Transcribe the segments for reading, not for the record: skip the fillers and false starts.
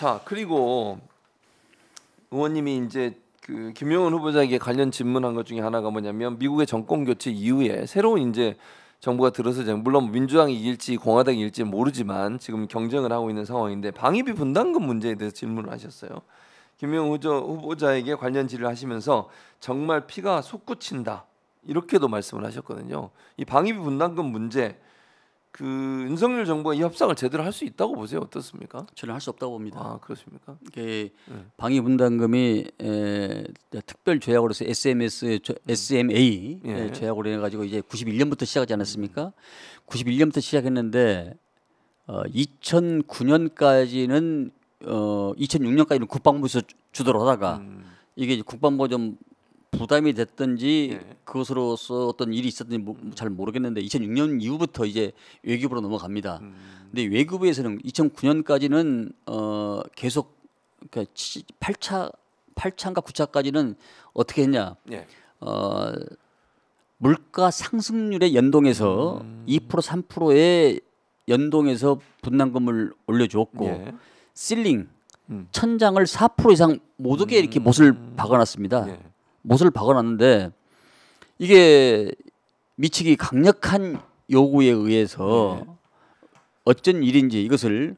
자, 그리고 의원님이 이제 그 김용은 후보자에게 관련 질문한 것 중에 하나가 뭐냐면 미국의 정권 교체 이후에 새로운 이제 정부가 들어서 물론 민주당이 이길지 공화당이 이길지 모르지만 지금 경쟁을 하고 있는 상황인데 방위비 분담금 문제에 대해서 질문을 하셨어요. 김용은 후보자에게 관련 질의를 하시면서 정말 피가 솟구친다 이렇게도 말씀을 하셨거든요. 이 방위비 분담금 문제 그 윤석열 정부가 이 협상을 제대로 할 수 있다고 보세요? 어떻습니까? 저는 할 수 없다고 봅니다. 아 그렇습니까? 방위 분담금이 특별 조약으로서 SMA 조약으로 해가지고 이제 91년부터 시작하지 않았습니까? 91년부터 시작했는데 2009년까지는 2006년까지는 국방부에서 주도를 하다가 이게 이제 국방부가 좀 부담이 됐든지 그것으로서 어떤 일이 있었든지 잘 모르겠는데 2006년 이후부터 이제 외교부로 넘어갑니다. 근데 외교부에서는 2009년까지는 계속 그러니까 8차인가 9차까지는 어떻게 했냐? 물가 상승률에 연동해서 2% 3%의 연동해서 분담금을 올려주었고 실링 천장을 4% 이상 못 오게 이렇게 못을 박아놨습니다. 못을 박아놨는데 이게 미치기 강력한 요구에 의해서 어쩐 일인지 이것을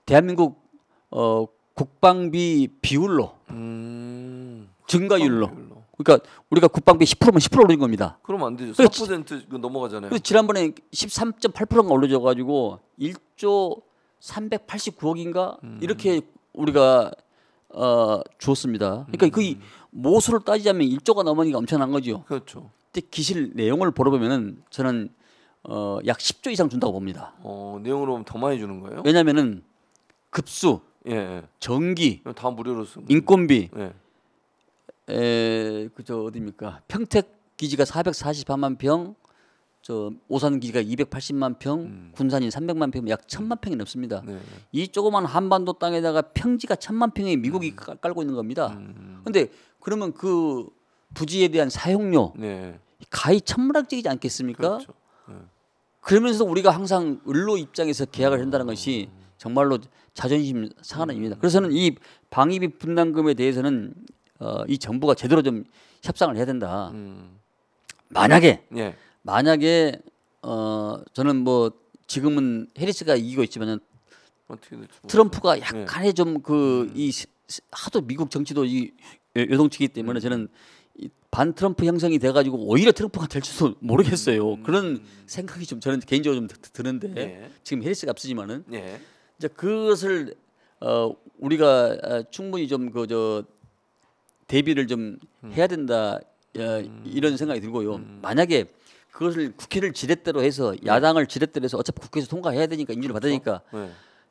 대한민국 국방비 비율로 증가율로 그러니까 우리가 국방비 10%면 10% 올린 겁니다. 그러면 안 되죠. 4% 넘어가잖아요. 그래서 지난번에 13.8%가 올려져 가지고 1조 389억인가 이렇게 우리가 주었습니다. 그러니까 그 모수를 따지자면 1조가 넘으니까 엄청난 거죠. 그렇죠. 근데 기실 내용을 보러보면은 저는 약 10조 이상 준다고 봅니다. 내용으로 보면 더 많이 주는 거예요? 왜냐하면은 급수, 전기, 다 무료로 쓰는 인건비, 그저 어디입니까? 평택 기지가 444만 평, 저 오산 기지가 280만 평, 군산이 300만 평, 약 1000만 평이 넘습니다. 이 조그만 한반도 땅에다가 평지가 1000만 평의 미국이 깔고 있는 겁니다. 그런데 그러면 그 부지에 대한 사용료 가히 천문학적이지 않겠습니까? 그렇죠. 그러면서 우리가 항상 을로 입장에서 계약을 한다는 것이 정말로 자존심 상하는 일입니다. 그래서는 이 방위비 분담금에 대해서는 이 정부가 제대로 좀 협상을 해야 된다. 만약에 저는 뭐 지금은 해리스가 이기고 있지만은 트럼프가 약간의 좀 그 이 하도 미국 정치도 이 요동치기 때문에 저는 반 트럼프 형성이 돼가지고 오히려 트럼프가 될 줄도 모르겠어요. 그런 생각이 좀 저는 개인적으로 좀 드는데 지금 해리스가 앞서지만은 이제 그것을 우리가 충분히 좀 그 대비를 좀 해야 된다 이런 생각이 들고요. 만약에 그것을 국회를 지렛대로 해서 야당을 지렛대로 해서 어차피 국회에서 통과해야 되니까 인준을 받으니까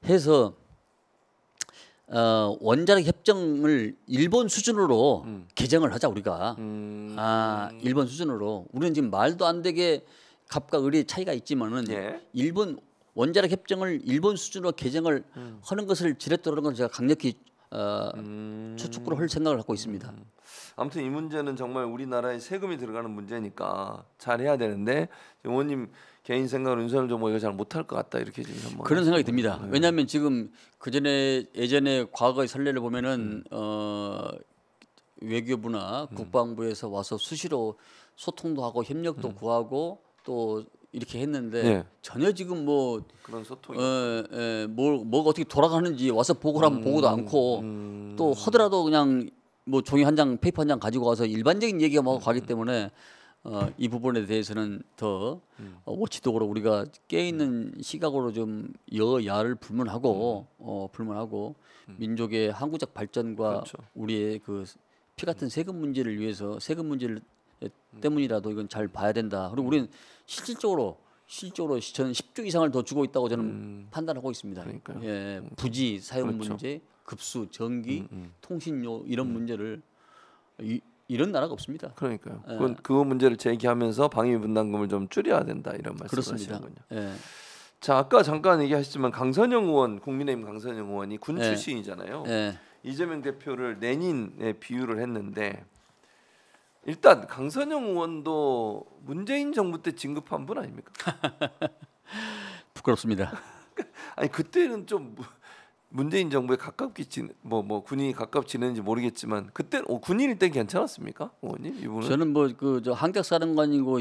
해서 원자력 협정을 일본 수준으로 개정을 하자 우리가. 일본 수준으로. 우리는 지금 말도 안 되게 갑과 을의 차이가 있지만은 일본 원자력 협정을 일본 수준으로 개정을 하는 것을 지렛대로 하는 걸 제가 강력히 추축으로 할 생각을 갖고 있습니다. 아무튼 이 문제는 정말 우리나라에 세금이 들어가는 문제니까 잘 해야 되는데 의원님 개인 생각으로 윤석열 정부가 이거 잘 못할 것 같다 이렇게 지금 그런 생각이 듭니다. 왜냐하면 지금 예전에 과거의 선례를 보면은 외교부나 국방부에서 와서 수시로 소통도 하고 협력도 구하고 또 이렇게 했는데 전혀 지금 뭐 그런 소통이 뭐가 어떻게 돌아가는지 와서 보고를 하면 보고도 않고 또 하더라도 그냥 뭐 종이 한 장 페이퍼 한 장 가지고 와서 일반적인 얘기가 뭐 가기 때문에 이 부분에 대해서는 더 워치독으로 우리가 깨있는 시각으로 좀 여야를 불문하고 민족의 항구적 발전과 우리의 그 피 같은 세금 문제를 위해서 세금 문제를 때문이라도 이건 잘 봐야 된다. 그리고 우리는 실질적으로 저는 10조 이상을 더 주고 있다고 저는 판단하고 있습니다. 부지 사용 문제, 급수, 전기, 통신료 이런 문제를 이런 나라가 없습니다. 그러니까요. 그 문제를 제기하면서 방위비 분담금을 좀 줄여야 된다 이런 말씀하시는군요. 자, 아까 잠깐 얘기하셨지만 강선영 의원, 국민의힘 강선영 의원이 군 출신이잖아요. 이재명 대표를 내닌에 비유를 했는데 일단 강선영 의원도 문재인 정부 때 진급한 분 아닙니까? 부끄럽습니다. 아니 그때는 좀 문재인 정부에 가깝게 뭐 군인이 가깝게 지내는지 모르겠지만 그때 군인일 때 괜찮았습니까, 의원님? 이분은 저는 뭐 그 저 한격사령관이고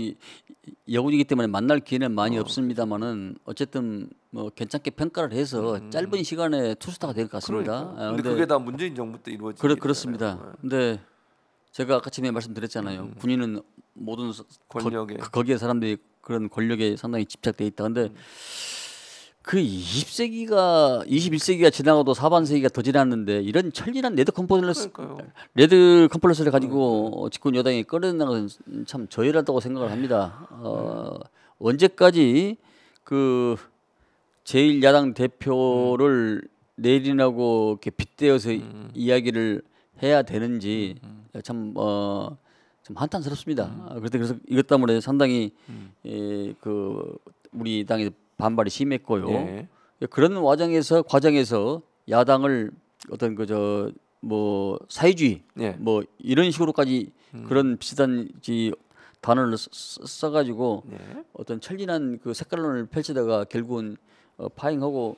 여군이기 때문에 만날 기회는 많이 없습니다만은 어쨌든 뭐 괜찮게 평가를 해서 짧은 시간에 투스타가 될 것 같습니다. 그러니까. 근데 그게 다 문재인 정부 때 이루어진 그렇습니다. 근데 제가 아까 처음에 말씀드렸잖아요. 군인은 모든 권력에 거기에 사람들이 그런 권력에 상당히 집착돼 있다. 근데 그 20세기가 21세기가 지나가도 사반세기가 더 지났는데 이런 천리난 레드 컴플렉스를 가지고 집권 여당이 끌어내는 것은 참 저열하다고 생각을 합니다. 언제까지 그 제1야당 대표를 내리라고 이렇게 빗대어서 이야기를 해야 되는지 참 한탄스럽습니다. 그래서 이것 때문에 상당히 그 우리 당의 반발이 심했고요. 예. 그런 과정에서 야당을 어떤 그저 뭐 사회주의 예. 뭐 이런 식으로까지 그런 비슷한 단어를 써가지고 어떤 천진한 그 색깔론을 펼치다가 결국은 파행하고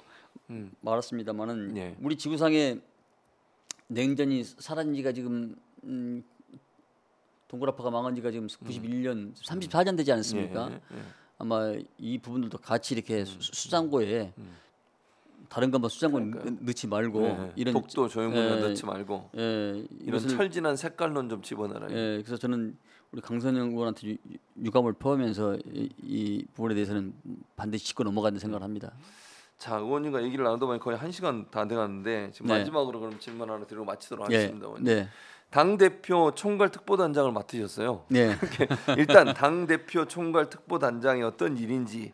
말았습니다만은 우리 지구상에 냉전이 사라진 지가 지금 동그라파가 망한 지가 지금 91년 34년 되지 않았습니까? 아마 이 부분들도 같이 이렇게 수장고에 다른 것만 수장고에 넣지 말고 이런 독도 조형물에 넣지 말고 이런 철진한 색깔론 좀 집어넣어라. 그래서 저는 우리 강선영 의원한테 유감을 표하면서 이 부분에 대해서는 반드시 짚고 넘어간다는 생각을 합니다. 자, 의원님과 얘기를 나누다 보니 거의 1시간 다 돼가는데 지금 마지막으로 그럼 질문 하나 드리고 마치도록 하겠습니다. 당 대표 총괄 특보단장을 맡으셨어요. 일단 당 대표 총괄 특보단장이 어떤 일인지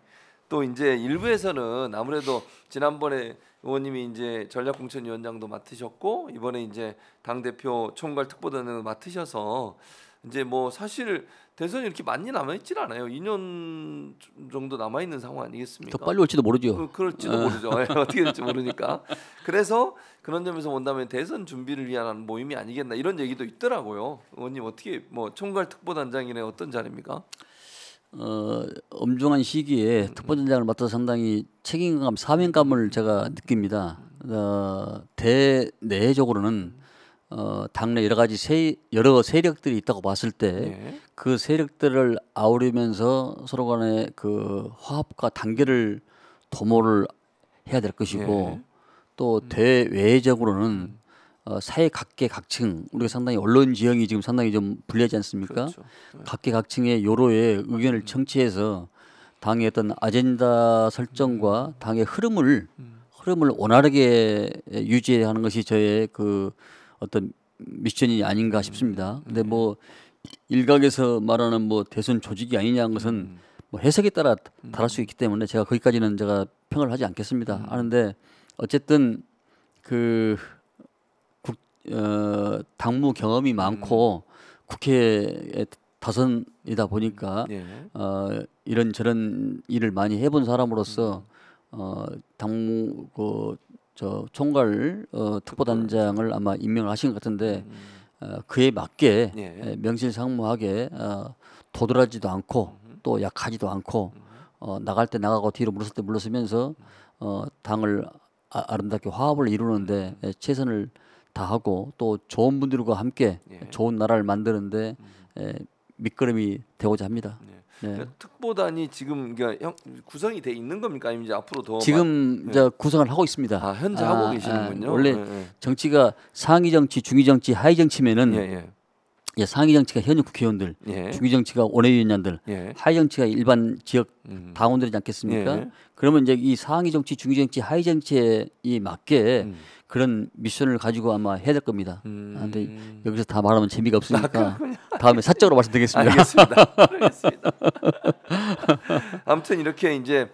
또 이제 일부에서는 아무래도 지난번에 의원님이 이제 전략공천위원장도 맡으셨고 이번에 이제 당 대표 총괄 특보단장을 맡으셔서 이제 뭐 사실 대선이 이렇게 많이 남아있질 않아요. 2년 정도 남아있는 상황 아니겠습니까? 더 빨리 올지도 모르죠. 그럴지도 모르죠. 어떻게 될지 모르니까. 그래서 그런 점에서 본다면 대선 준비를 위한 모임이 아니겠나 이런 얘기도 있더라고요. 의원님 어떻게 뭐 총괄 특보단장이네 어떤 자리입니까? 엄중한 시기에 특보단장을 맡아서 상당히 책임감, 사명감을 제가 느낍니다. 대내적으로는 당내 여러 세력들이 있다고 봤을 때 그 세력들을 아우르면서 서로 간의 그 화합과 단결을 도모를 해야 될 것이고 또 대외적으로는 사회 각계각층 우리가 상당히 언론 지형이 지금 상당히 좀 불리하지 않습니까? 그렇죠. 각계각층의 여로의 의견을 청취해서 당의 어떤 아젠다 설정과 당의 흐름을 원활하게 유지하는 것이 저의 그 어떤 미션이 아닌가 싶습니다. 근데 뭐 일각에서 말하는 뭐 대선 조직이 아니냐는 것은 뭐 해석에 따라 다를 수 있기 때문에 제가 거기까지는 제가 평을 하지 않겠습니다. 하는데 어쨌든 그 당무 경험이 많고 국회에 다선이다 보니까 이런 저런 일을 많이 해본 사람으로서 당무 저 총괄 특보단장을 아마 임명을 하신 것 같은데 그에 맞게 명실상부하게 도드라지도 않고 또 약하지도 않고 나갈 때 나가고 뒤로 물러설 때 물러서면서 당을 아름답게 화합을 이루는데 최선을 다하고 또 좋은 분들과 함께 좋은 나라를 만드는데 밑거름이 되고자 합니다. 그러니까 특보단이 지금 그러니까 구성이 돼 있는 겁니까? 아니면 이제 앞으로 더 지금 이제 구성을 하고 있습니다. 현재 하고 계시는군요. 원래 정치가 상위 정치, 중위 정치, 하위 정치면은 상위 정치가 현역 국회의원들, 중위 정치가 원외위원장들, 하위 정치가 일반 지역 당원들이지 않겠습니까? 그러면 이제 이 상위 정치, 중위 정치, 하위 정치에 맞게 그런 미션을 가지고 아마 해야 될 겁니다. 근데 여기서 다 말하면 재미가 없으니까 다음에 사적으로 말씀드리겠습니다. 알겠습니다. 아무튼 이렇게 이제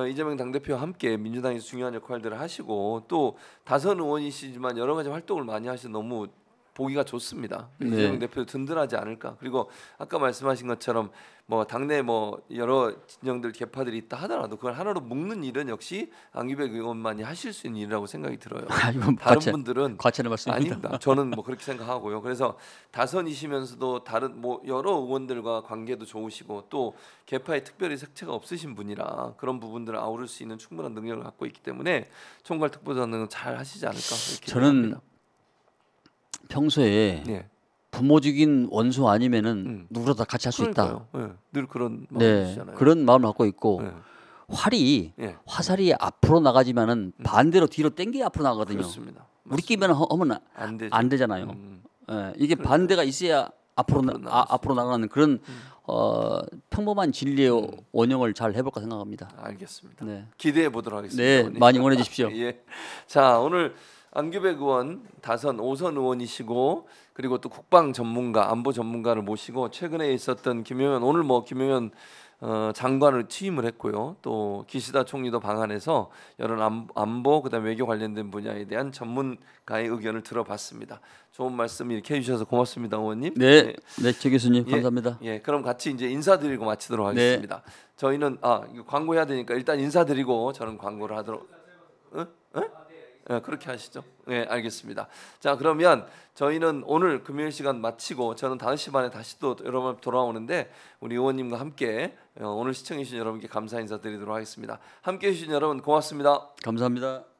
이재명 당대표와 함께 민주당에서 중요한 역할들을 하시고 또 다선 의원이시지만 여러 가지 활동을 많이 하셔서 너무 보기가 좋습니다. 네. 이재명 대표도 든든하지 않을까. 그리고 아까 말씀하신 것처럼 뭐 당내 뭐 여러 진영들 개파들이 있다 하더라도 그걸 하나로 묶는 일은 역시 안규백 의원만이 하실 수 있는 일이라고 생각이 들어요. 이건 다른 분들은 과찬의 말씀입니다. 아닙니다. 저는 뭐 그렇게 생각하고요. 그래서 다선이시면서도 다른 뭐 여러 의원들과 관계도 좋으시고 또 개파에 특별히 색채가 없으신 분이라 그런 부분들을 아우를 수 있는 충분한 능력을 갖고 있기 때문에 총괄 특보자는 잘 하시지 않을까 이렇게 저는 생각합니다. 평소에 예. 부모적인 원수 아니면은 누구라도 다 같이 할 수 있다. 그러니까요. 예. 늘 그런 네, 마음이시잖아요. 그런 마음을 갖고 있고 예. 활이 예. 화살이 앞으로 나가지만은 반대로 뒤로 당겨 앞으로 나가거든요. 그렇습니다. 우리끼리만 하면 안 되죠. 안 되잖아요. 예, 이게 반대가 있어야 앞으로 나가는 그런 평범한 진리의 원형을 잘 해볼까 생각합니다. 알겠습니다. 네, 기대해 보도록 하겠습니다. 네, 의원님. 많이 응원해 주십시오. 예. 자, 오늘 안규백 의원 다선 5선 의원이시고 그리고 또 국방 전문가, 안보 전문가를 모시고 최근에 있었던 김용현 오늘 뭐 김용현 장관을 취임을 했고요. 또 기시다 총리도 방한해서 여러 안보 그다음 외교 관련된 분야에 대한 전문가의 의견을 들어봤습니다. 좋은 말씀 이렇게 해주셔서 고맙습니다, 의원님. 네, 네, 최 교수님 예, 감사합니다. 예, 그럼 같이 이제 인사드리고 마치도록 네. 하겠습니다. 저희는 이거 광고해야 되니까 일단 인사드리고 저는 광고를 하도록. 예, 그렇게 하시죠. 예, 알겠습니다. 자, 그러면 저희는 오늘 금요일 시간 마치고 저는 5시 반에 다시 또 여러분 돌아오는데 우리 의원님과 함께 오늘 시청해 주신 여러분께 감사 인사드리도록 하겠습니다. 함께 해 주신 여러분 고맙습니다. 감사합니다.